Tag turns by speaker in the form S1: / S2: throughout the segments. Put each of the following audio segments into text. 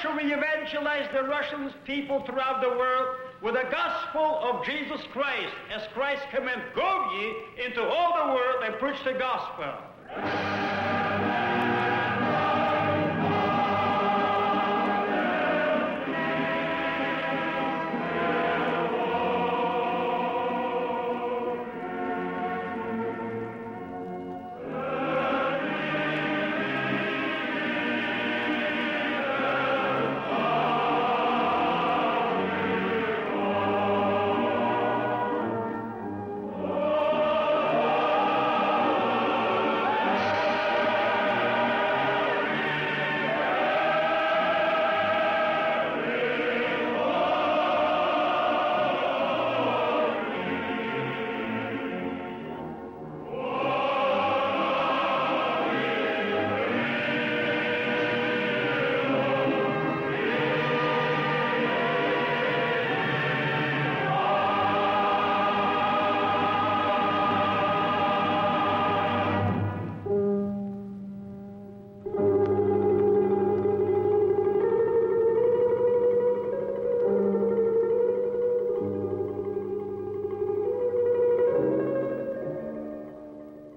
S1: should we evangelize the Russian people throughout the world with the gospel of Jesus Christ, as Christ commanded, go ye into all the world and preach the gospel.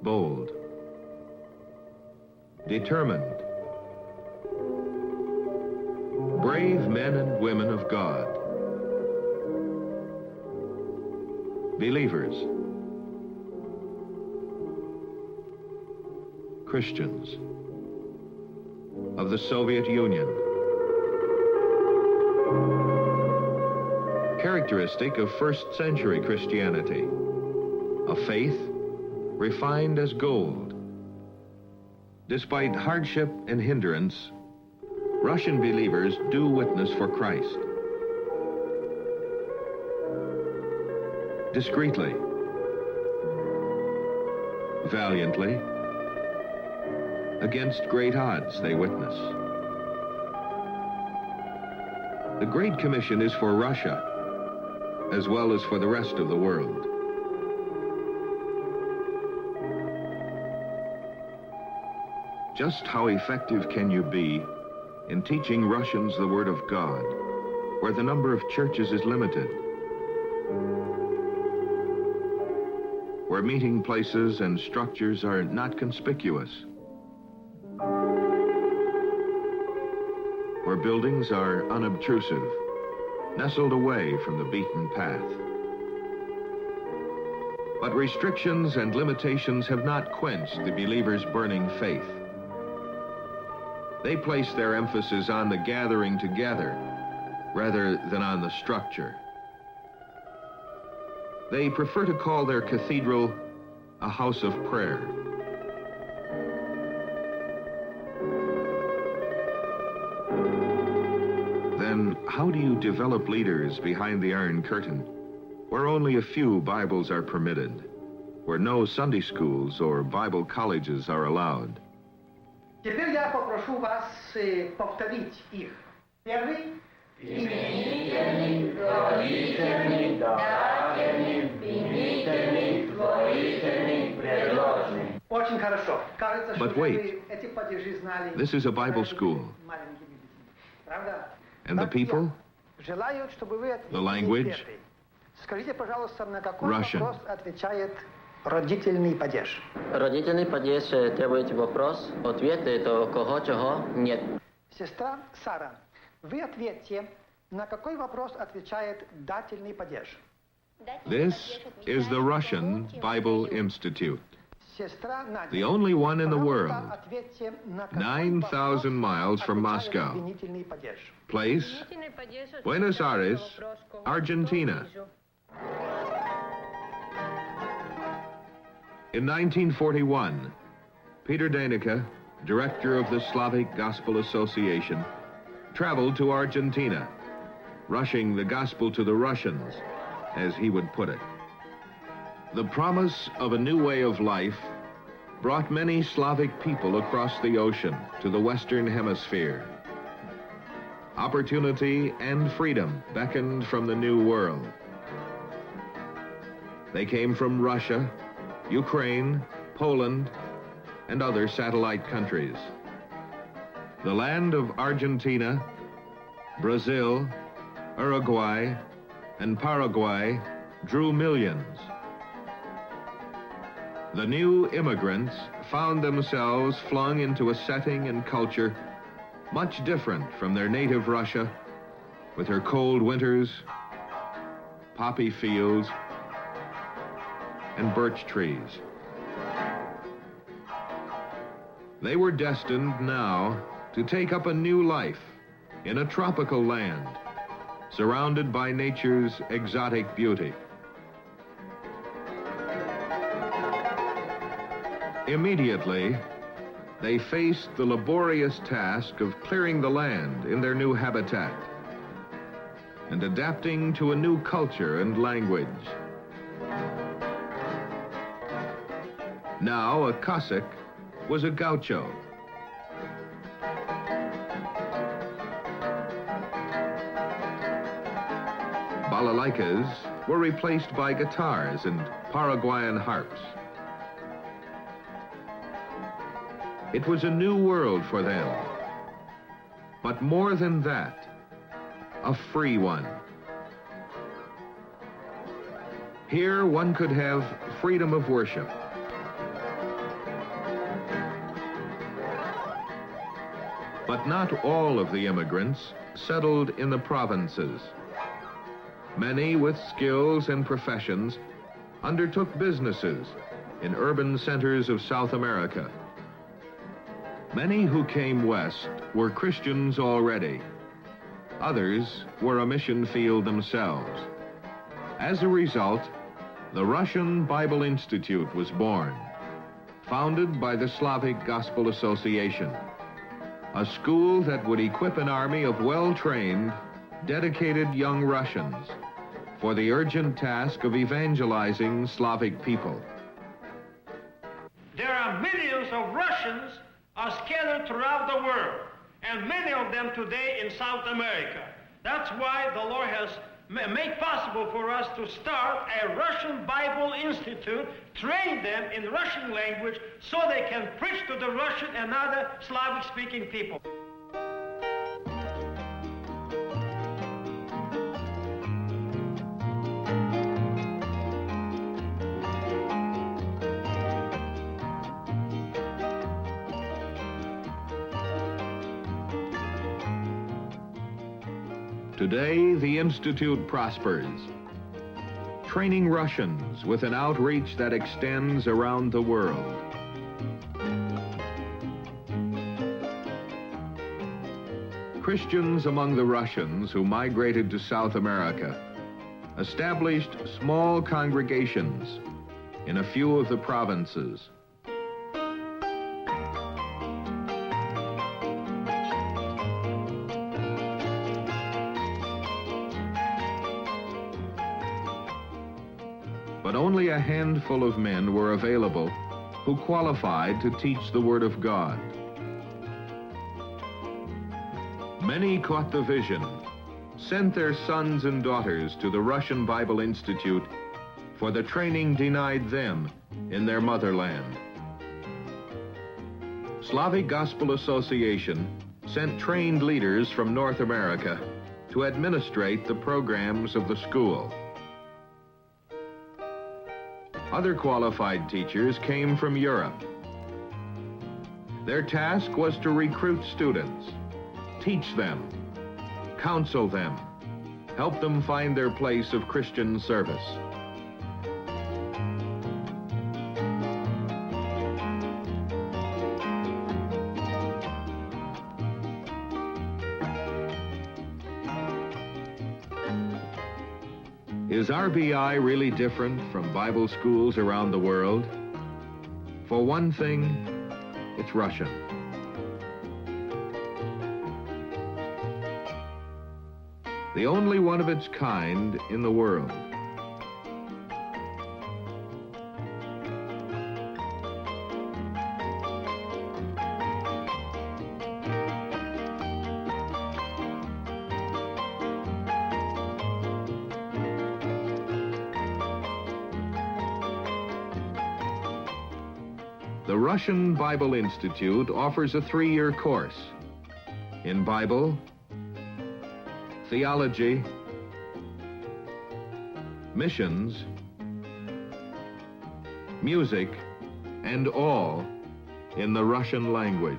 S2: Bold, determined, brave men and women of God, believers, Christians of the Soviet Union, characteristic of first-century Christianity, a faith refined as gold. Despite hardship and hindrance, Russian believers do witness for Christ. Discreetly, valiantly, against great odds they witness. The Great Commission is for Russia, as well as for the rest of the world. Just how effective can you be in teaching Russians the Word of God, where the number of churches is limited, where meeting places and structures are not conspicuous, where buildings are unobtrusive, nestled away from the beaten path? But restrictions and limitations have not quenched the believers' burning faith. They place their emphasis on the gathering together rather than on the structure. They prefer to call their cathedral a house of prayer. Then how do you develop leaders behind the Iron Curtain, where only a few Bibles are permitted, where no Sunday schools or Bible colleges are allowed?
S3: Теперь я попрошу вас повторить их. Первый. Именительный, родительный, дательный, винительный, творительный, предложный. Очень хорошо. Кажется, что вы эти падежи знали.
S2: This is a Bible school.
S3: Правда?
S2: And the people,
S3: желаю, чтобы вы
S2: the language,
S3: скажите, пожалуйста, на какой
S2: Russian.
S3: вопрос отвечает родительный падеж?
S4: Родительный падеж требует вопрос, ответ это кого, чего, нет.
S3: Сестра Сара, вы ответьте, на какой вопрос отвечает дательный падеж?
S2: This is the Russian Bible Institute,
S3: Сестра Надя,
S2: the only one in the world,
S3: ответьте, на какой
S2: 9,000 miles from
S3: отвечает
S2: Moscow.
S3: обвинительный падеж?
S2: Place, Buenos Aires, Argentina. In 1941, Peter Danica, director of the Slavic Gospel Association, traveled to Argentina, rushing the gospel to the Russians, as he would put it. The promise of a new way of life brought many Slavic people across the ocean to the Western Hemisphere. Opportunity and freedom beckoned from the New World. They came from Russia, Ukraine, Poland, and other satellite countries. The land of Argentina Brazil, Uruguay, and Paraguay drew millions. The new immigrants found themselves flung into a setting and culture much different from their native Russia, with her cold winters, poppy fields, and birch trees. They were destined now to take up a new life in a tropical land, surrounded by nature's exotic beauty. Immediately, they faced the laborious task of clearing the land in their new habitat and adapting to a new culture and language. Now, a Cossack was a gaucho. Balalaikas were replaced by guitars and Paraguayan harps. It was a new world for them, but more than that, a free one. Here one could have freedom of worship. But not all of the immigrants settled in the provinces. Many with skills and professions undertook businesses in urban centers of South America. Many who came west were Christians already. Others were a mission field themselves. As a result, the Russian Bible Institute was born, founded by the Slavic Gospel Association, a school that would equip an army of well-trained, dedicated young Russians for the urgent task of evangelizing Slavic people.
S1: There are millions of Russians are scattered throughout the world, and many of them today in South America. That's why the Lord has made possible for us to start a Russian Bible Institute, train them in Russian language so they can preach to the Russian and other Slavic-speaking people.
S2: Today, the Institute prospers, training Russians with an outreach that extends around the world. Christians among the Russians who migrated to South America established small congregations in a few of the provinces. But only a handful of men were available who qualified to teach the Word of God. Many caught the vision, sent their sons and daughters to the Russian Bible Institute for the training denied them in their motherland. Slavic Gospel Association sent trained leaders from North America to administrate the programs of the school. Other qualified teachers came from Europe. Their task was to recruit students, teach them, counsel them, help them find their place of Christian service. Is RBI really different from Bible schools around the world? For one thing, it's Russian. The only one of its kind in the world. The Russian Bible Institute offers a 3-year course in Bible, theology, missions, music, and all in the Russian language.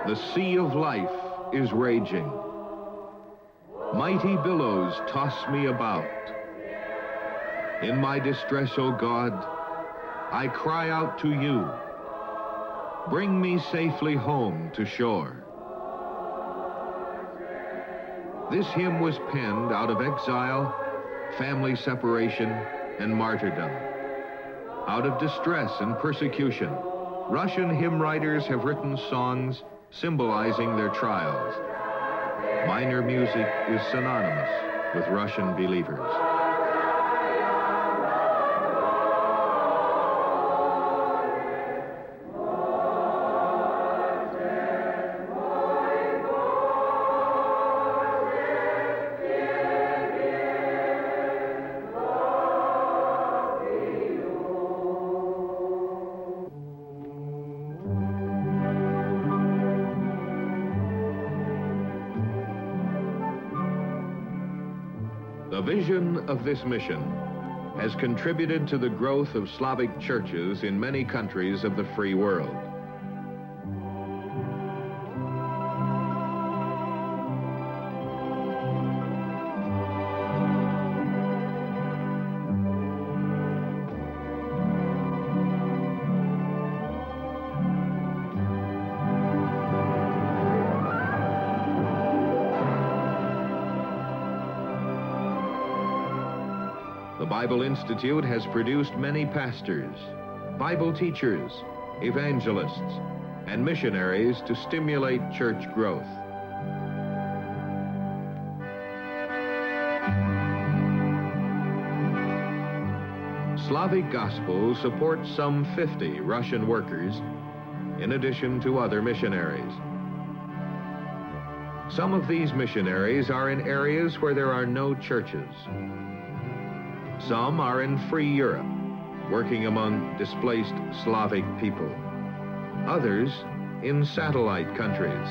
S2: The sea of life is raging. Mighty billows toss me about. In my distress, O God, I cry out to you. Bring me safely home to shore. This hymn was penned out of exile, family separation, and martyrdom. Out of distress and persecution, Russian hymn writers have written songs symbolizing their trials. Minor music is synonymous with Russian believers. The vision of this mission has contributed to the growth of Slavic churches in many countries of the free world. The Bible Institute has produced many pastors, Bible teachers, evangelists, and missionaries to stimulate church growth. Slavic Gospel supports some 50 Russian workers, in addition to other missionaries. Some of these missionaries are in areas where there are no churches. Some are in free Europe, working among displaced Slavic people. Others in satellite countries.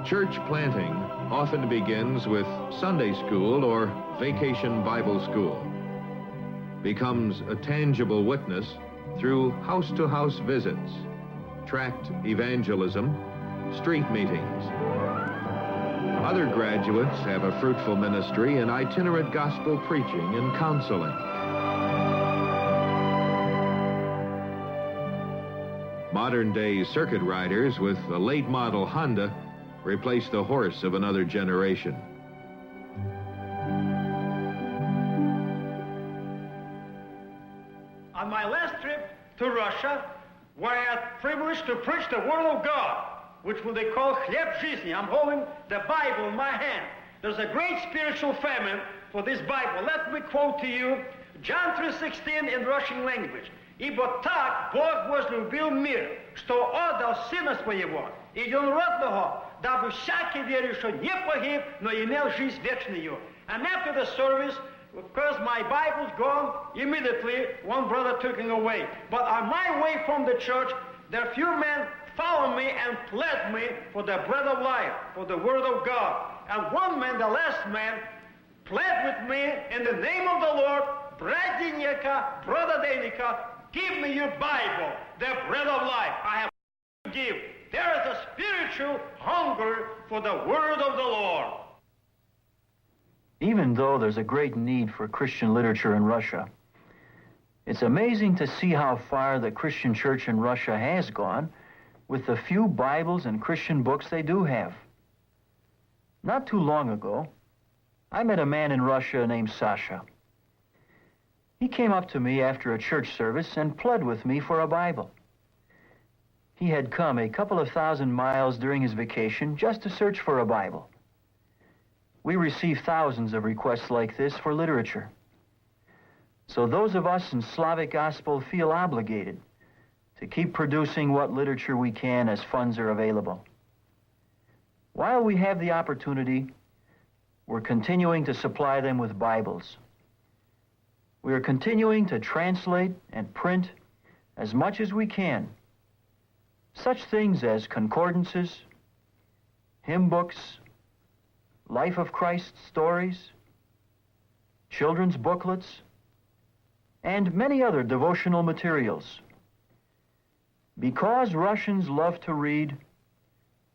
S2: Church planting often begins with Sunday school or vacation Bible school, becomes a tangible witness through house-to-house visits, tract evangelism, street meetings. Other graduates have a fruitful ministry in itinerant gospel preaching and counseling. Modern-day circuit riders with a late model Honda replace the horse of another generation.
S1: On my last trip to Russia, where I had privilege to preach the Word of God, which they call хлеб жизни. I'm holding the Bible in my hand. There's a great spiritual famine for this Bible. Let me quote to you John 3:16 in Russian language. «Ибо так Бог возлюбил мир, что отдал Сына Своего, единородного, дабы всякий верующий не погиб, но имел жизнь вечную». And after the service, because my Bible's gone, immediately one brother took it away. But on my way from the church, there are few men followed me and pled me for the bread of life, for the Word of God. And one man, the last man, pled with me in the name of the Lord, Brother Deneka, give me your Bible, the bread of life. I have to give. There is a spiritual hunger for the Word of the Lord.
S5: Even though there's a great need for Christian literature in Russia, It's amazing to see how far the Christian church in Russia has gone with the few Bibles and Christian books they do have. Not too long ago, I met a man in Russia named Sasha. He came up to me after a church service and pled with me for a Bible. He had come a couple of thousand miles during his vacation just to search for a Bible. We receive thousands of requests like this for literature. So those of us in Slavic gospel feel obligated to keep producing what literature we can as funds are available. While we have the opportunity, we're continuing to supply them with Bibles. We are continuing to translate and print as much as we can such things as concordances, hymn books, Life of Christ stories, children's booklets, and many other devotional materials. Because Russians love to read,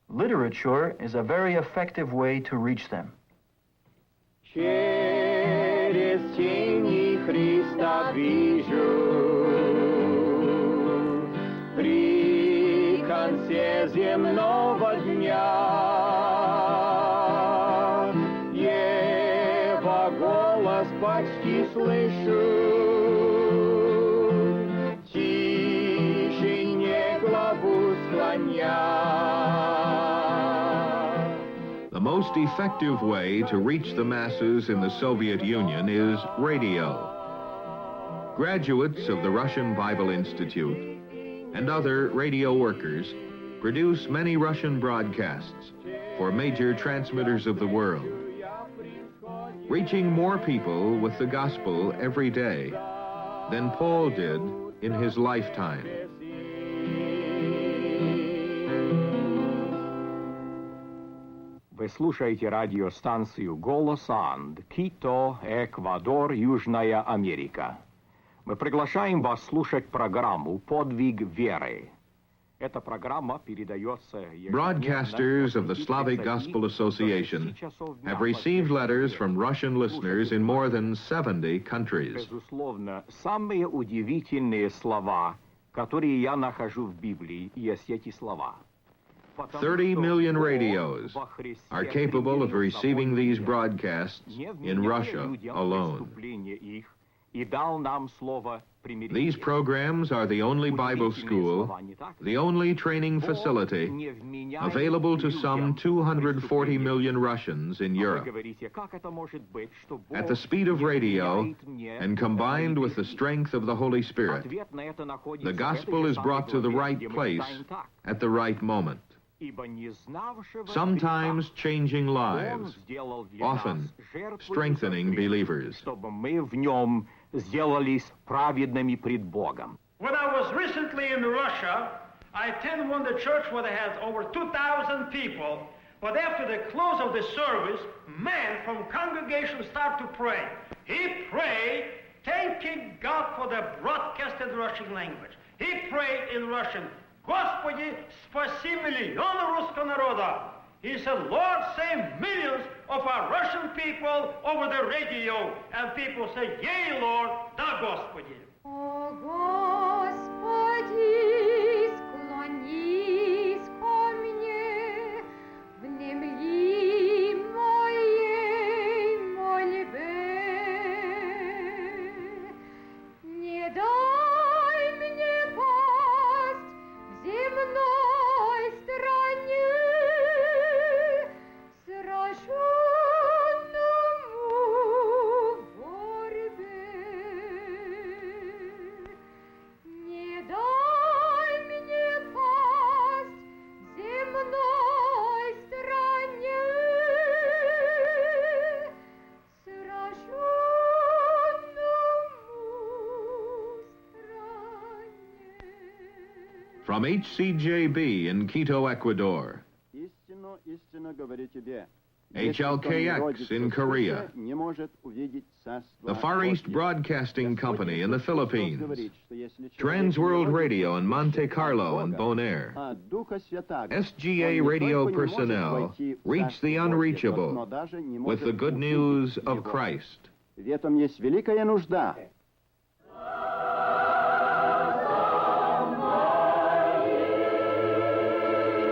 S5: literature is a very effective way to reach them.
S6: Через тени Христа вижу, при конце земного дня, Его голос почти слышу, тишине главу склоня.
S2: The most effective way to reach the masses in the Soviet Union is radio. Graduates of the Russian Bible Institute and other radio workers produce many Russian broadcasts for major transmitters of the world, reaching more people with the gospel every day than Paul did in his lifetime.
S7: Вы слушаете радиостанцию «Голос Анд», Кито, Эквадор, Южная Америка. Мы приглашаем вас слушать программу «Подвиг веры». Эта программа передается...
S2: Broadcasters of the Slavic Gospel Association have received letters from Russian listeners in more than 70 countries.
S7: Безусловно, самые удивительные слова, которые я нахожу в Библии, есть эти слова.
S2: 30 million radios are capable of receiving these broadcasts in Russia alone. These programs are the only Bible school, the only training facility available to some 240 million Russians in Europe. At the speed of radio and combined with the strength of the Holy Spirit, the gospel is brought to the right place at the right moment. Sometimes changing lives, often strengthening believers.
S6: When I was recently in Russia, I attended one of the church where they had over 2,000 people. But after the close of the service, man from congregation started to pray. He prayed, thanking God for the broadcasted Russian language. He prayed in Russian, Господи, спаси миллионы русского народа. He said, Lord, save millions of our Russian people over the radio. And people say, yea, Lord, да, Господи.
S8: О, Господи, склонись ко мне, внемли моей мольбе. Не дай мне пасть в земной стране, сраженному в борьбе. Не дай мне пасть в земной стране, сраженному стране.
S2: From HCJB in Quito, Ecuador,
S9: Истинно, истинно говорю тебе.
S2: HLKX in Korea, the Far East Broadcasting Company in the Philippines, Trans World Radio in Monte Carlo and Bonaire. SGA radio personnel reach the unreachable with the good news of Christ.
S9: В этом есть великая нужда.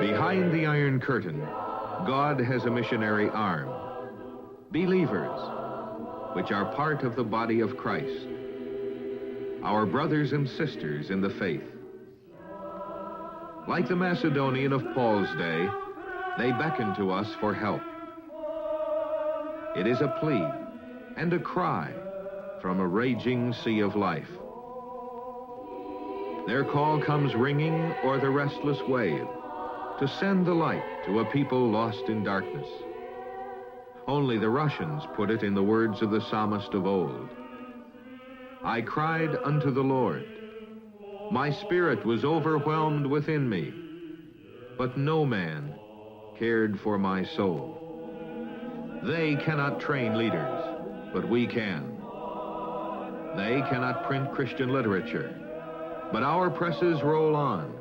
S2: Behind the Iron Curtain, God has a missionary arm. Believers, which are part of the body of Christ. Our brothers and sisters in the faith. Like the Macedonian of Paul's day, they beckon to us for help. It is a plea and a cry from a raging sea of life. Their call comes ringing o'er the restless wave to send the light to a people lost in darkness. Only the Russians put it in the words of the psalmist of old. I cried unto the Lord. My spirit was overwhelmed within me, but no man cared for my soul. They cannot train leaders, but we can. They cannot print Christian literature, but our presses roll on.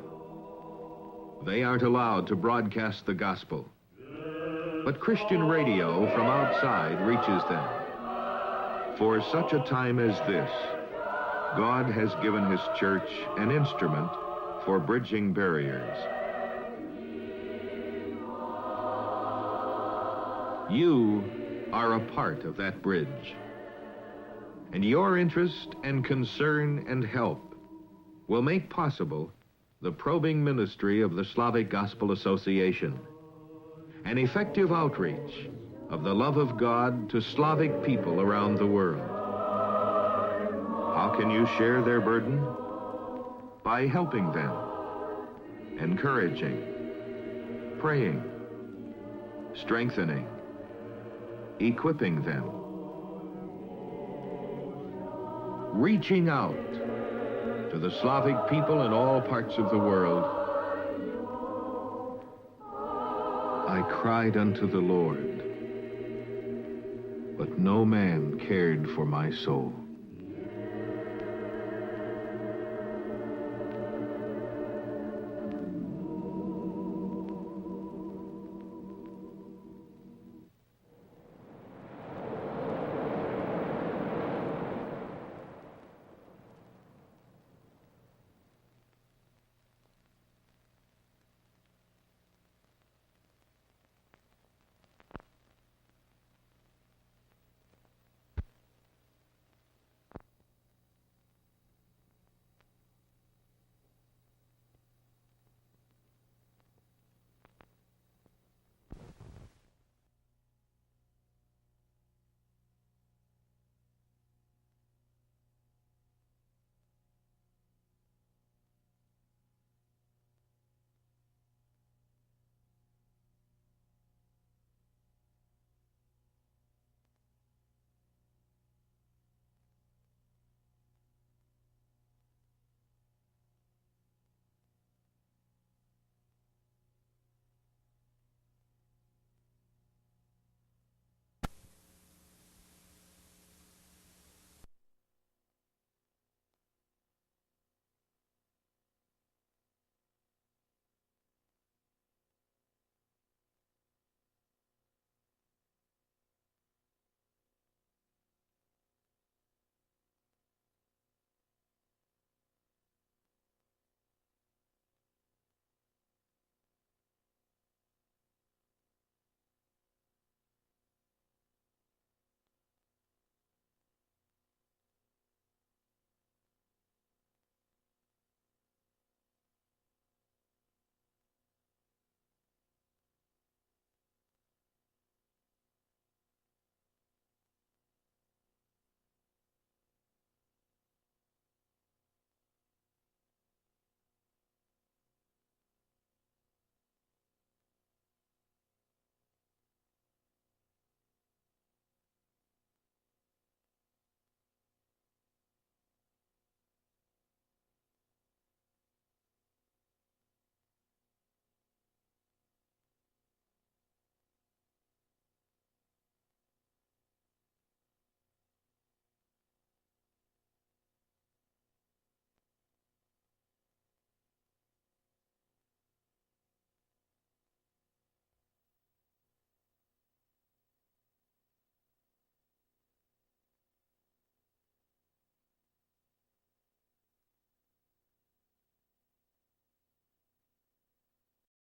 S2: They aren't allowed to broadcast the gospel, but Christian radio from outside reaches them. For such a time as this, God has given his church an instrument for bridging barriers. You are a part of that bridge, and your interest and concern and help will make possible the probing ministry of the Slavic Gospel Association, an effective outreach of the love of God to Slavic people around the world. How can you share their burden? By helping them, encouraging, praying, strengthening, equipping them, reaching out to the Slavic people in all parts of the world. I cried unto the Lord, but no man cared for my soul.